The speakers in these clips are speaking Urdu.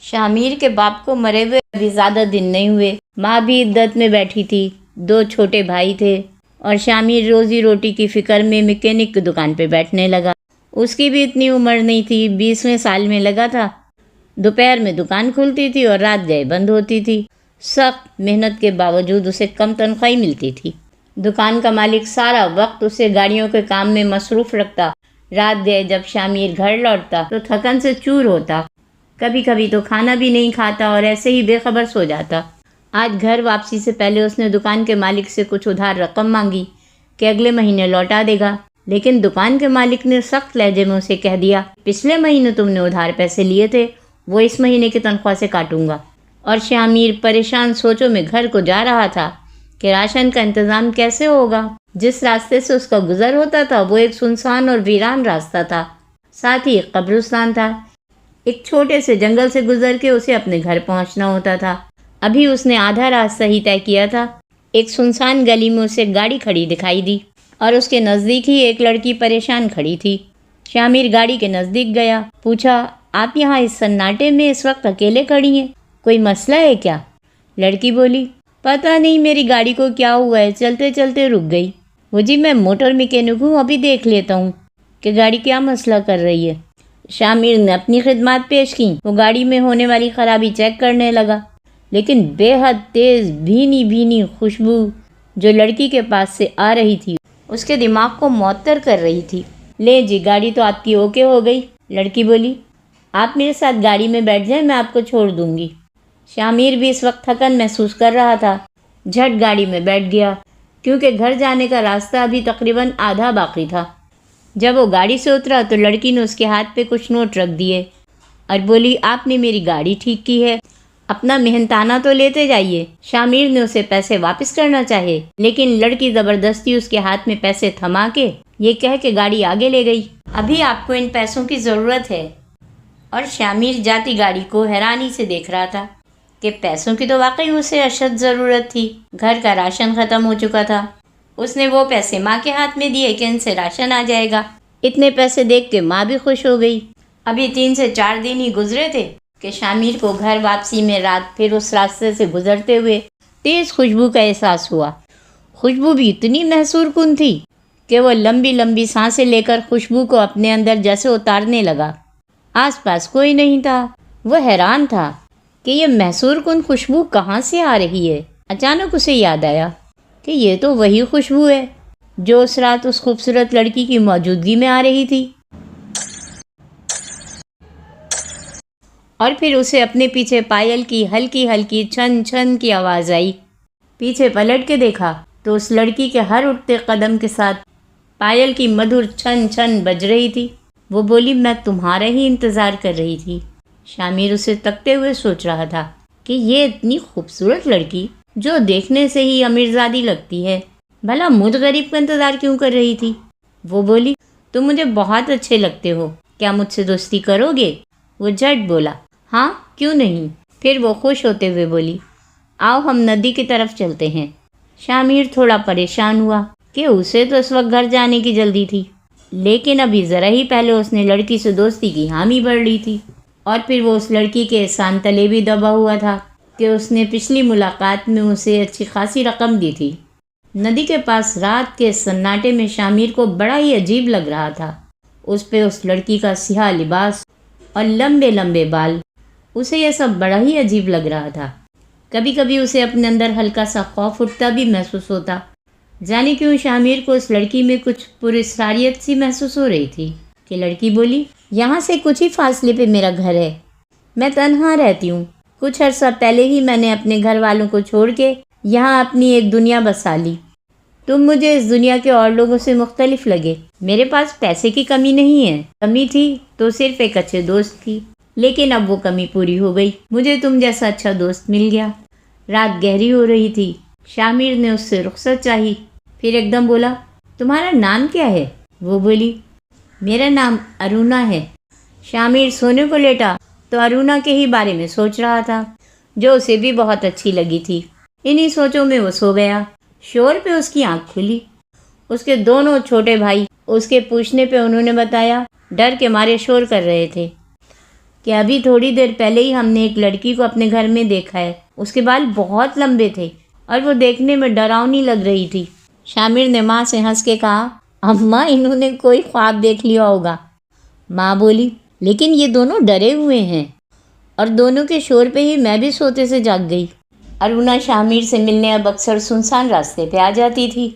شامیر کے باپ کو مرے ہوئے ابھی زیادہ دن نہیں ہوئے، ماں بھی عدت میں بیٹھی تھی، 2 چھوٹے بھائی تھے اور شامیر روزی روٹی کی فکر میں میکینک کی دکان پہ بیٹھنے لگا۔ اس کی بھی اتنی عمر نہیں تھی، 20ویں سال میں لگا تھا۔ دوپہر میں دکان کھلتی تھی اور رات گئے بند ہوتی تھی۔ سخت محنت کے باوجود اسے کم تنخواہ ملتی تھی۔ دکان کا مالک سارا وقت اسے گاڑیوں کے کام میں مصروف رکھتا۔ رات گئے جب شامیر گھر لوٹتا تو تھکن سے چور ہوتا، کبھی کبھی تو کھانا بھی نہیں کھاتا اور ایسے ہی بے خبر سو جاتا۔ آج گھر واپسی سے پہلے اس نے دکان کے مالک سے کچھ ادھار رقم مانگی کہ اگلے مہینے لوٹا دے گا، لیکن دکان کے مالک نے سخت لہجے میں اسے کہہ دیا، پچھلے مہینے تم نے ادھار پیسے لیے تھے، وہ اس مہینے کی تنخواہ سے کاٹوں گا۔ اور شامیر پریشان سوچوں میں گھر کو جا رہا تھا کہ راشن کا انتظام کیسے ہوگا۔ جس راستے سے اس کا گزر ہوتا تھا وہ ایک سنسان اور ویران راستہ تھا، ساتھ ہی ایک قبرستان تھا۔ ایک چھوٹے سے جنگل سے گزر کے اسے اپنے گھر پہنچنا ہوتا تھا۔ ابھی اس نے آدھا راستہ ہی طے کیا تھا، ایک سنسان گلی میں اسے گاڑی کھڑی دکھائی دی اور اس کے نزدیک ہی ایک لڑکی پریشان کھڑی تھی۔ شامیر گاڑی کے نزدیک گیا، پوچھا، آپ یہاں اس سناٹے میں اس وقت اکیلے کھڑی ہیں، کوئی مسئلہ ہے کیا؟ لڑکی بولی، پتہ نہیں میری گاڑی کو کیا ہوا ہے، چلتے چلتے رک گئی۔ وہ جی میں موٹر میکینک ہوں، ابھی دیکھ لیتا ہوں کہ گاڑی کیا مسئلہ کر رہی ہے۔ شامیر نے اپنی خدمات پیش کیں۔ وہ گاڑی میں ہونے والی خرابی چیک کرنے لگا، لیکن بے حد تیز بھینی بھینی خوشبو جو لڑکی کے پاس سے آ رہی تھی اس کے دماغ کو معطر کر رہی تھی۔ لے جی گاڑی تو آپ کی اوکے ہو گئی۔ لڑکی بولی، آپ میرے ساتھ گاڑی میں بیٹھ جائیں، میں آپ کو چھوڑ دوں گی۔ شامیر بھی اس وقت تھکن محسوس کر رہا تھا، جھٹ گاڑی میں بیٹھ گیا کیونکہ گھر جانے کا راستہ ابھی تقریباً آدھا باقی تھا۔ جب وہ گاڑی سے اترا تو لڑکی نے اس کے ہاتھ پہ کچھ نوٹ رکھ دیے اور بولی، آپ نے میری گاڑی ٹھیک کی ہے، اپنا محنتانہ تو لیتے جائیے۔ شامیر نے اسے پیسے واپس کرنا چاہے، لیکن لڑکی زبردستی اس کے ہاتھ میں پیسے تھما کے یہ کہہ کے گاڑی آگے لے گئی، ابھی آپ کو ان پیسوں کی ضرورت ہے۔ اور شامیر جاتی گاڑی کو حیرانی سے دیکھ رہا تھا کہ پیسوں کی تو واقعی اسے اشد ضرورت تھی۔ گھر کا راشن ختم ہو چکا تھا۔ اس نے وہ پیسے ماں کے ہاتھ میں دیے کہ ان سے راشن آ جائے گا۔ اتنے پیسے دیکھ کے ماں بھی خوش ہو گئی۔ ابھی 3 سے 4 دن ہی گزرے تھے کہ شامیر کو گھر واپسی میں رات پھر اس راستے سے گزرتے ہوئے تیز خوشبو کا احساس ہوا۔ خوشبو بھی اتنی محصور کن تھی کہ وہ لمبی لمبی سانسیں لے کر خوشبو کو اپنے اندر جیسے اتارنے لگا۔ آس پاس کوئی نہیں تھا۔ وہ حیران تھا کہ یہ محصور کن خوشبو کہاں سے آ رہی ہے۔ اچانک اسے یاد آیا کہ یہ تو وہی خوشبو ہے جو اس رات اس خوبصورت لڑکی کی موجودگی میں آ رہی تھی۔ اور پھر اسے اپنے پیچھے پائل کی ہلکی ہلکی چھن چھن کی آواز آئی۔ پیچھے پلٹ کے دیکھا تو اس لڑکی کے ہر اٹھتے قدم کے ساتھ پائل کی مدھر چھن چھن بج رہی تھی۔ وہ بولی، میں تمہارا ہی انتظار کر رہی تھی۔ شامیر اسے تکتے ہوئے سوچ رہا تھا کہ یہ اتنی خوبصورت لڑکی جو دیکھنے سے ہی امیرزادی لگتی ہے، بھلا مجھ غریب کا انتظار کیوں کر رہی تھی؟ وہ بولی، تم مجھے بہت اچھے لگتے ہو، کیا مجھ سے دوستی کرو گے؟ وہ جھٹ بولا، ہاں کیوں نہیں۔ پھر وہ خوش ہوتے ہوئے بولی، آؤ ہم ندی کی طرف چلتے ہیں۔ شامیر تھوڑا پریشان ہوا کہ اسے تو اس وقت گھر جانے کی جلدی تھی، لیکن ابھی ذرا ہی پہلے اس نے لڑکی سے دوستی کی حامی بھر لی تھی، اور پھر وہ اس لڑکی کے احسان تلے بھی دبا ہوا تھا کہ اس نے پچھلی ملاقات میں اسے اچھی خاصی رقم دی تھی۔ ندی کے پاس رات کے سناٹے میں شامیر کو بڑا ہی عجیب لگ رہا تھا۔ اس پہ اس لڑکی کا سیاہ لباس اور لمبے لمبے بال، اسے یہ سب بڑا ہی عجیب لگ رہا تھا۔ کبھی کبھی اسے اپنے اندر ہلکا سا خوف اٹھتا بھی محسوس ہوتا، جانے کیوں شامیر کو اس لڑکی میں کچھ پراسراریت سی محسوس ہو رہی تھی کہ لڑکی بولی، یہاں سے کچھ ہی فاصلے پہ میرا گھر ہے، میں تنہا رہتی ہوں، کچھ عرصہ پہلے ہی میں نے اپنے گھر والوں کو چھوڑ کے یہاں اپنی ایک دنیا بسا لی۔ تم مجھے اس دنیا کے اور لوگوں سے مختلف لگے۔ میرے پاس پیسے کی کمی نہیں ہے، کمی تھی تو صرف ایک اچھے دوست کی، لیکن اب وہ کمی پوری ہو گئی، مجھے تم جیسا اچھا دوست مل گیا۔ رات گہری ہو رہی تھی۔ شامیر نے اس سے رخصت چاہی، پھر ایک دم بولا، تمہارا نام کیا ہے؟ وہ بولی، میرا نام ارونا ہے۔ شامیر سونے کو لیٹا تو ارونا کے ہی بارے میں سوچ رہا تھا، جو اسے بھی بہت اچھی لگی تھی۔ انہی سوچوں میں وہ سو گیا۔ شور پہ اس کی آنکھ کھلی۔ اس کے دونوں چھوٹے بھائی اس کے پوچھنے پہ انہوں نے بتایا ڈر کے مارے شور کر رہے تھے۔ کہ ابھی تھوڑی دیر پہلے ہی ہم نے ایک لڑکی کو اپنے گھر میں دیکھا ہے، اس کے بال بہت لمبے تھے اور وہ دیکھنے میں ڈراؤنی لگ رہی تھی۔ شامر نے ماں سے ہنس کے کہا، اماں انہوں نے کوئی خواب دیکھ لیا ہوگا۔ ماں بولی، لیکن یہ دونوں ڈرے ہوئے ہیں، اور دونوں کے شور پہ ہی میں بھی سوتے سے جاگ گئی۔ ارونا شامر سے ملنے اب اکثر سنسان راستے پہ آ جاتی تھی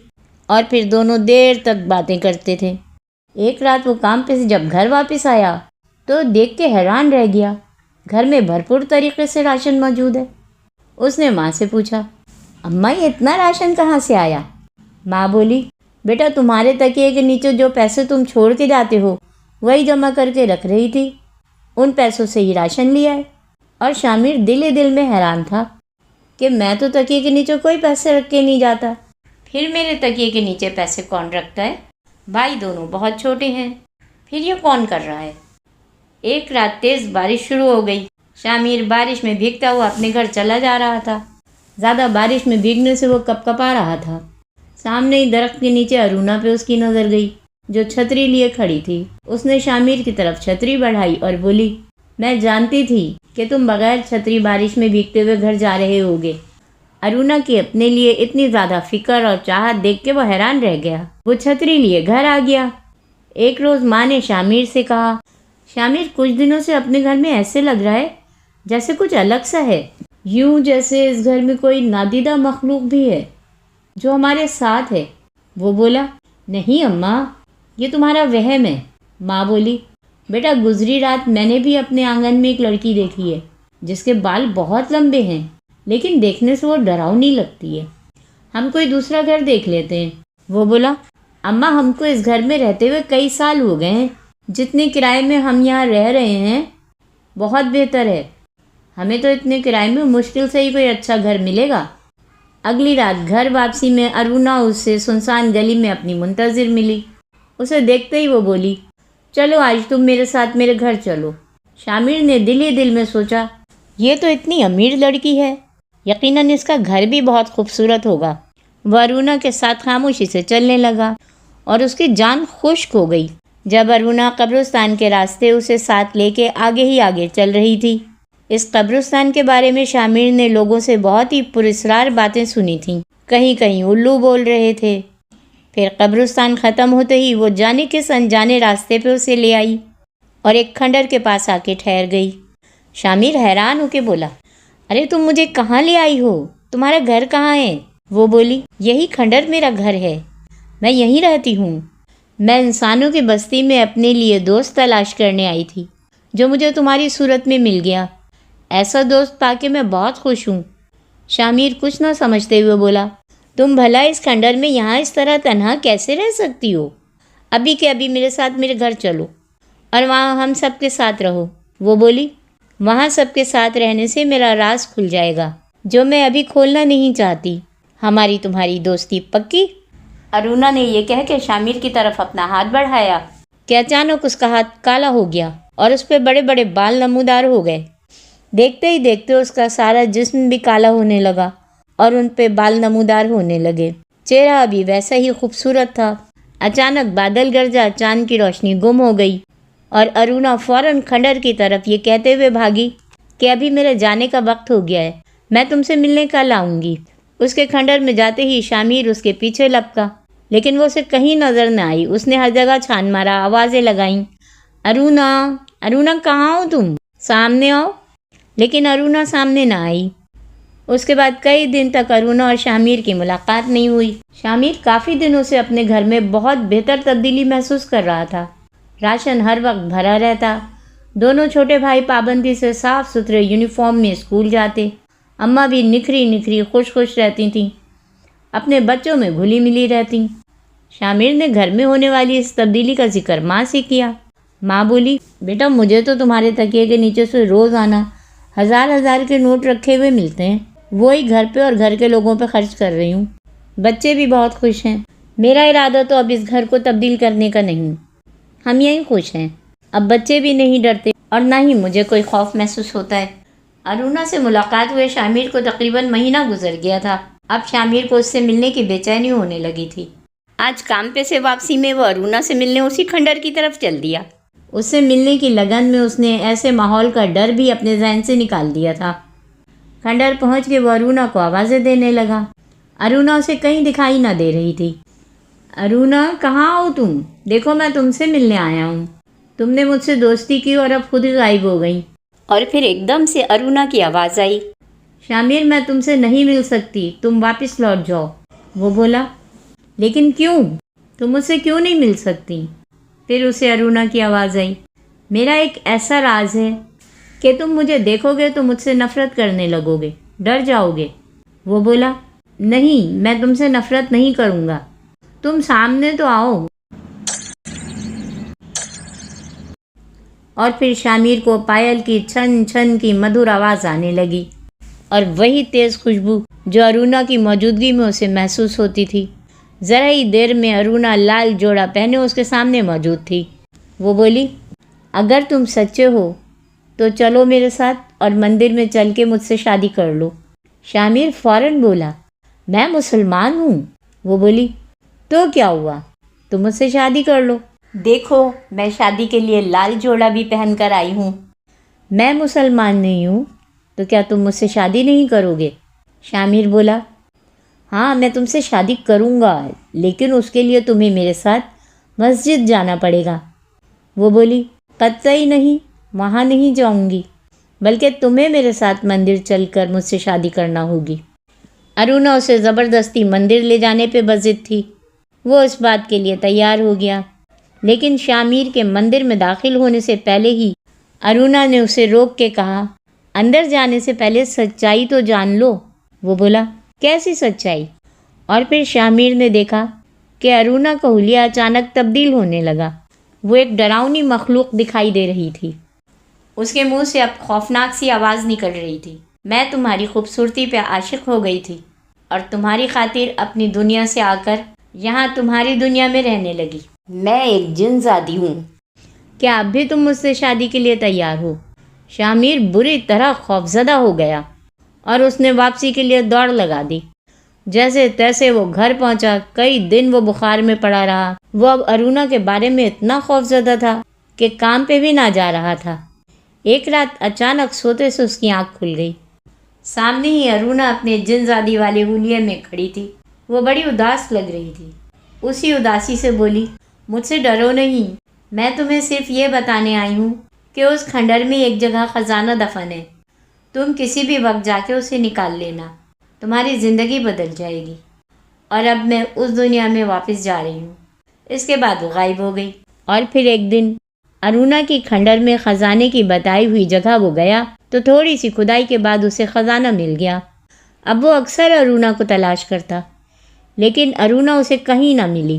اور پھر دونوں دیر تک باتیں کرتے تھے۔ ایک رات وہ کام پہ سے جب گھر واپس آیا تو دیکھ کے حیران رہ گیا، گھر میں بھرپور طریقے سے راشن موجود ہے۔ اس نے ماں سے پوچھا، اماں یہ اتنا راشن کہاں سے آیا؟ ماں بولی، بیٹا تمہارے تکیے کے نیچے جو پیسے تم چھوڑ کے جاتے ہو وہی جمع کر کے رکھ رہی تھی، ان پیسوں سے ہی راشن لیا ہے۔ اور شامر دل ہی دل میں حیران تھا کہ میں تو تکیے کے نیچے کوئی پیسے رکھ کے نہیں جاتا، پھر میرے تکیے کے نیچے پیسے کون رکھتا ہے؟ بھائی دونوں بہت چھوٹے ہیں، پھر یہ کون کر رہا ہے؟ ایک رات تیز بارش شروع ہو گئی۔ شامر بارش میں بھیگتا ہوا اپنے گھر چلا جا رہا تھا۔ زیادہ بارش میں بھیگنے سے وہ کپ کپا رہا تھا۔ سامنے ہی درخت کے نیچے ارونا پہ اس کی نظر گئی جو چھتری لیے کھڑی تھی۔ اس نے شامر کی طرف چھتری بڑھائی اور بولی، میں جانتی تھی کہ تم بغیر چھتری بارش میں بھیگتے ہوئے گھر جا رہے ہوگے۔ ارونا کی اپنے لیے اتنی زیادہ فکر اور چاہت دیکھ کے وہ حیران رہ گیا۔ وہ چھتری لیے گھر آ گیا۔ ایک روز ماں نے شامر سے کہا، شامر کچھ دنوں سے اپنے گھر میں ایسے لگ رہا ہے جیسے کچھ الگ سا ہے، یوں جیسے اس گھر میں کوئی نادیدہ مخلوق بھی ہے جو ہمارے ساتھ ہے۔ وہ بولا، نہیں اماں، یہ تمہارا وہم ہے۔ ماں بولی، بیٹا گزری رات میں نے بھی اپنے آنگن میں ایک لڑکی دیکھی ہے جس کے بال بہت لمبے ہیں، لیکن دیکھنے سے وہ ڈراؤنی لگتی ہے، ہم کوئی دوسرا گھر دیکھ لیتے ہیں۔ وہ بولا، اماں ہم کو اس گھر میں رہتے ہوئے کئی سال ہو گئے ہیں، جتنے کرائے میں ہم یہاں رہ رہے ہیں بہت بہتر ہے، ہمیں تو اتنے کرائے میں مشکل سے ہی کوئی اچھا گھر ملے گا۔ اگلی رات گھر واپسی میں ارونا اس سے سنسان گلی میں اپنی منتظر ملی۔ اسے دیکھتے ہی وہ بولی، چلو آج تم میرے ساتھ میرے گھر چلو۔ شامر نے دل ہی دل میں سوچا، یہ تو اتنی امیر لڑکی ہے، یقیناً اس کا گھر بھی بہت خوبصورت ہوگا۔ وہ ارونا کے ساتھ خاموشی سے چلنے لگا اور اس کی جان خشک ہو گئی جب ارونا قبرستان کے راستے اسے ساتھ لے کے آگے ہی آگے چل رہی تھی۔ اس قبرستان کے بارے میں شامر نے لوگوں سے بہت ہی پراسرار باتیں سنی تھیں، کہیں کہیں الو بول رہے تھے۔ پھر قبرستان ختم ہوتے ہی وہ جانے کس انجانے راستے پہ اسے لے آئی اور ایک کھنڈر کے پاس آ کے ٹھہر گئی۔ شامر حیران ہو کے بولا، ارے تم مجھے کہاں لے آئی ہو؟ تمہارا گھر کہاں ہے؟ وہ بولی، یہی کھنڈر میرا گھر ہے، میں یہیں رہتی ہوں۔ میں انسانوں کی بستی میں اپنے لیے دوست تلاش کرنے آئی تھی جو مجھے تمہاری صورت میں مل گیا، ایسا دوست پا کے میں بہت خوش ہوں۔ شامر کچھ نہ سمجھتے ہوئے بولا، تم بھلا اس کھنڈر میں یہاں اس طرح تنہا کیسے رہ سکتی ہو؟ ابھی کے ابھی میرے ساتھ میرے گھر چلو اور وہاں ہم سب کے ساتھ رہو۔ وہ بولی، وہاں سب کے ساتھ رہنے سے میرا راز کھل جائے گا جو میں ابھی کھولنا نہیں چاہتی۔ ہماری تمہاری دوستی پکی؟ ارونا نے یہ کہہ کے شامر کی طرف اپنا ہاتھ بڑھایا کہ اچانک اس کا ہاتھ کالا ہو گیا اور اس پہ بڑے بڑے بال نمودار ہو گئے۔ دیکھتے ہی دیکھتے اس کا سارا جسم بھی کالا ہونے لگا اور ان پہ بال نمودار ہونے لگے۔ چہرہ بھی ویسا ہی خوبصورت تھا۔ اچانک بادل گرجا، چاند کی روشنی گم ہو گئی اور ارونا فوراً کھنڈر کی طرف یہ کہتے ہوئے بھاگی کہ ابھی میرے جانے کا وقت ہو گیا ہے، میں تم سے ملنے کل آؤں گی۔ اس کے کھنڈر میں جاتے ہی شامر اس کے پیچھے لپکا، لیکن وہ اسے کہیں نظر نہ آئی۔ اس نے ہر جگہ چھان مارا، آوازیں لگائیں، ارونا، ارونا کہاں ہو تم؟ سامنے آؤ۔ لیکن ارونا سامنے نہ آئی۔ اس کے بعد کئی دن تک ارونا اور شامر کی ملاقات نہیں ہوئی۔ شامر کافی دنوں سے اپنے گھر میں بہت بہتر تبدیلی محسوس کر رہا تھا۔ راشن ہر وقت بھرا رہتا، دونوں چھوٹے بھائی پابندی سے صاف ستھرے یونیفارم میں اسکول جاتے، اماں بھی نکھری نکھری خوش خوش رہتی تھیں، اپنے بچوں میں گھلی ملی رہتیں۔ شامر نے گھر میں ہونے والی اس تبدیلی کا ذکر ماں سے کیا۔ ماں بولی، بیٹا مجھے تو تمہارے تکیے کے نیچے سے روزانہ ہزار ہزار کے نوٹ رکھے ہوئے ملتے ہیں، وہی گھر پہ اور گھر کے لوگوں پہ خرچ کر رہی ہوں۔ بچے بھی بہت خوش ہیں۔ میرا ارادہ تو اب اس گھر کو تبدیل کرنے کا نہیں، ہم یہیں خوش ہیں۔ اب بچے بھی نہیں ڈرتے اور نہ ہی مجھے کوئی خوف محسوس ہوتا ہے۔ ارونا سے ملاقات ہوئے شامر کو تقریباً مہینہ گزر گیا تھا۔ اب شامر کو اس سے ملنے کی بے چینی ہونے لگی تھی۔ آج کام پہ سے واپسی میں وہ ارونا سے ملنے اسی کھنڈر کی طرف چل دیا۔ اس سے ملنے کی لگن میں اس نے ایسے ماحول کا ڈر بھی اپنے ذہن سے نکال دیا تھا۔ کھنڈر پہنچ کے وہ ارونا کو آوازیں دینے لگا۔ ارونا اسے کہیں دکھائی نہ دے رہی تھی۔ ارونا، کہاں ہو تم؟ دیکھو میں تم سے ملنے آیا ہوں۔ تم نے مجھ سے دوستی کی اور اب خود ہی غائب ہو گئی۔ اور پھر ایک دم سے ارونا کی آواز آئی، شامر میں تم سے نہیں مل سکتی، تم واپس لوٹ جاؤ۔ وہ بولا، لیکن کیوں؟ تم مجھ سے کیوں نہیں مل سکتی؟ پھر اسے ارونا کی آواز آئی، میرا ایک ایسا راز ہے کہ تم مجھے دیکھو گے تو مجھ سے نفرت کرنے لگو گے، ڈر جاؤ گے۔ وہ بولا، نہیں، میں تم سے نفرت نہیں کروں گا، تم سامنے تو آؤ۔ اور پھر شامر کو پائل کی چھن چھن کی مدھر آواز آنے لگی اور وہی تیز خوشبو جو ارونا کی موجودگی میں اسے محسوس ہوتی تھی۔ ذرا ہی دیر میں ارونا لال جوڑا پہنے اس کے سامنے موجود تھی۔ وہ بولی، اگر تم سچے ہو تو چلو میرے ساتھ اور مندر میں چل کے مجھ سے شادی کر لو۔ شامر فوراً بولا، میں مسلمان ہوں۔ وہ بولی، تو کیا ہوا، تم مجھ سے شادی کر لو۔ دیکھو میں شادی کے لیے لال جوڑا بھی پہن کر آئی ہوں۔ میں مسلمان نہیں ہوں تو کیا تم مجھ سے شادی نہیں کرو گے؟ شامر بولا، ہاں میں تم سے شادی کروں گا، لیکن اس کے لیے تمہیں میرے ساتھ مسجد جانا پڑے گا۔ وہ بولی، قطعی نہیں، وہاں نہیں جاؤں گی، بلکہ تمہیں میرے ساتھ مندر چل کر مجھ سے شادی کرنا ہوگی۔ ارونا اسے زبردستی مندر لے جانے پہ بضد تھی۔ وہ اس بات کے لیے تیار ہو گیا، لیکن شامر کے مندر میں داخل ہونے سے پہلے ہی ارونا نے اسے روک کے کہا، اندر جانے سے پہلے سچائی تو جان لو۔ وہ بولا، کیسی سچائی؟ اور پھر شامر نے دیکھا کہ ارونا کا حلیہ اچانک تبدیل ہونے لگا۔ وہ ایک ڈراؤنی مخلوق دکھائی دے رہی تھی۔ اس کے منہ سے اب خوفناک سی آواز نکل رہی تھی، میں تمہاری خوبصورتی پہ عاشق ہو گئی تھی اور تمہاری خاطر اپنی دنیا سے آ کر یہاں تمہاری دنیا میں رہنے لگی۔ میں ایک جن زادی ہوں۔ کیا اب بھی تم مجھ سے شادی کے لیے تیار ہو؟ شامر بری طرح خوفزدہ ہو گیا اور اس نے واپسی کے لیے دوڑ لگا دی۔ جیسے تیسے وہ گھر پہنچا۔ کئی دن وہ بخار میں پڑا رہا۔ وہ اب ارونا کے بارے میں اتنا خوفزدہ تھا کہ کام پہ بھی نہ جا رہا تھا۔ ایک رات اچانک سوتے سے اس کی آنکھ کھل گئی۔ سامنے ہی ارونا اپنے جن زادی والے حلیے میں کھڑی تھی۔ وہ بڑی اداس لگ رہی تھی۔ اسی اداسی سے بولی، مجھ سے ڈرو نہیں، میں تمہیں صرف یہ بتانے آئی ہوں کہ اس کھنڈر میں ایک جگہ خزانہ دفن ہے، تم کسی بھی وقت جا کے اسے نکال لینا، تمہاری زندگی بدل جائے گی۔ اور اب میں اس دنیا میں واپس جا رہی ہوں۔ اس کے بعد وہ غائب ہو گئی۔ اور پھر ایک دن ارونا کی کھنڈر میں خزانے کی بتائی ہوئی جگہ وہ گیا تو تھوڑی سی کھدائی کے بعد اسے خزانہ مل گیا۔ اب وہ اکثر ارونا کو تلاش کرتا، لیکن ارونا اسے کہیں نہ ملی۔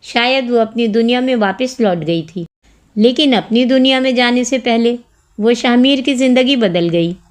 شاید وہ اپنی دنیا میں واپس لوٹ گئی تھی، لیکن اپنی دنیا میں جانے سے پہلے وہ شامر کی زندگی بدل گئی۔